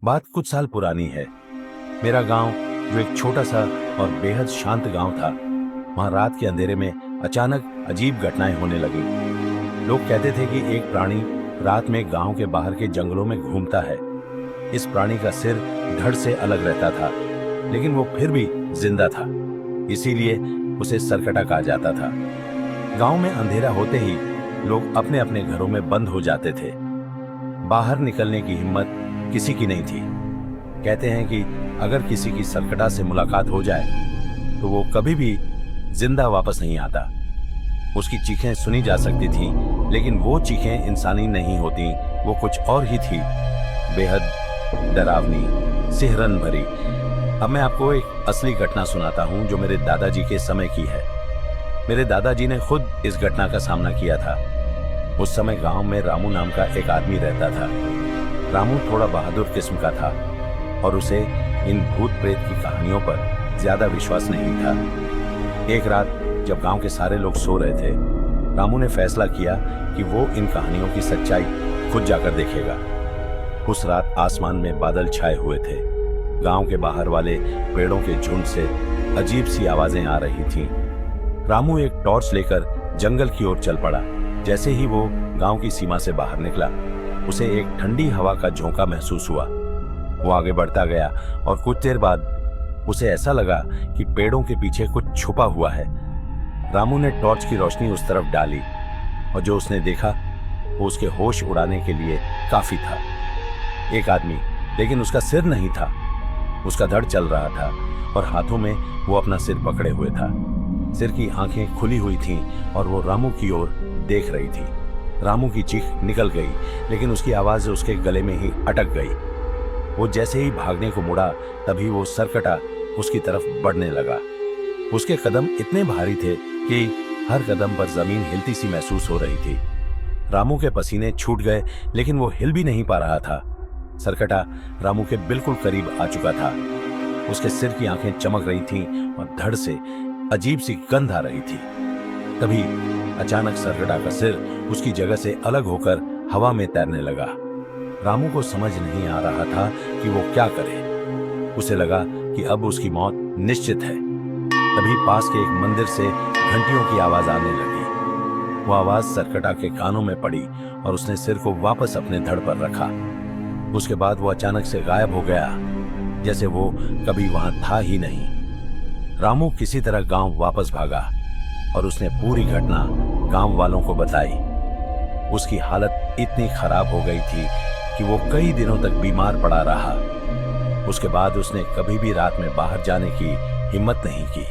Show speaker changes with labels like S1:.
S1: बात कुछ साल पुरानी है। मेरा गांव, जो एक छोटा सा और बेहद शांत गांव था, वहां रात के अंधेरे में अचानक अजीब घटनाएं होने लगी। लोग कहते थे कि एक प्राणी रात में गांव के बाहर के जंगलों में घूमता है। इस प्राणी का सिर धड़ से अलग रहता था, लेकिन वो फिर भी जिंदा था, इसीलिए उसे सरकटा कहा जाता था। गांव में अंधेरा होते ही लोग अपने अपने घरों में बंद हो जाते थे। बाहर निकलने की हिम्मत किसी की नहीं थी। कहते हैं कि अगर किसी की सरकटा से मुलाकात हो जाए तो वो कभी भी जिंदा वापस नहीं आता। उसकी चीखें सुनी जा सकती थीं, लेकिन वो चीखें इंसानी नहीं होती, वो कुछ और ही थी, बेहद डरावनी, सिहरन भरी। अब मैं आपको एक असली घटना सुनाता हूं जो मेरे दादाजी के समय की है। मेरे दादाजी ने खुद इस घटना का सामना किया था। उस समय गांव में रामू नाम का एक आदमी रहता था। रामू थोड़ा बहादुर किस्म का था और उसे इन भूत प्रेत की कहानियों पर ज्यादा विश्वास नहीं था। एक रात जब गांव के सारे लोग सो रहे थे, रामू ने फैसला किया कि वो इन कहानियों की सच्चाई खुद जाकर देखेगा। उस रात आसमान में बादल छाए हुए थे। गांव के बाहर वाले पेड़ों के झुंड से अजीब सी आवाजें आ रही थीं। रामू एक टॉर्च लेकर जंगल की ओर चल पड़ा। जैसे ही वो गांव की सीमा से बाहर निकला, उसे एक ठंडी हवा का झोंका महसूस हुआ। वो आगे बढ़ता गया और कुछ देर बाद उसे ऐसा लगा कि पेड़ों के पीछे कुछ छुपा हुआ है। रामू ने टॉर्च की रोशनी उस तरफ डाली और जो उसने देखा वो उसके होश उड़ाने के लिए काफी था। एक आदमी, लेकिन उसका सिर नहीं था। उसका धड़ चल रहा था और हाथों में वो अपना सिर पकड़े हुए था। सिर की आंखें खुली हुई थीं और वो रामू की ओर देख रही थी। रामू की चीख निकल गई, लेकिन उसकी आवाज उसके गले में ही अटक गई। वो जैसे ही भागने को मुड़ा, तभी वो सरकटा उसकी तरफ बढ़ने लगा। उसके कदम इतने भारी थे कि हर कदम पर जमीन हिलती सी महसूस हो रही थी। रामू के पसीने छूट गए, लेकिन वो हिल भी नहीं पा रहा था। सरकटा रामू के बिल्कुल करीब आ चुका था। उसके सिर की आंखें चमक रही थीं और धड़ से अजीब सी गंध आ रही थी। तभी अचानक सरकटा का सिर उसकी जगह से अलग होकर हवा में तैरने लगा। रामू को समझ नहीं आ रहा था कि वो क्या करे। उसे लगा कि अब उसकी मौत निश्चित है। तभी पास के एक मंदिर से घंटियों की आवाज आने लगी। वो आवाज सरकटा के कानों में पड़ी और उसने सिर को वापस अपने धड़ पर रखा। उसके बाद वो अचानक से गायब हो गया, जैसे वो कभी वहां था ही नहीं। रामू किसी तरह गांव वापस भागा और उसने पूरी घटना गांव वालों को बताई। उसकी हालत इतनी खराब हो गई थी कि वो कई दिनों तक बीमार पड़ा रहा। उसके बाद उसने कभी भी रात में बाहर जाने की हिम्मत नहीं की।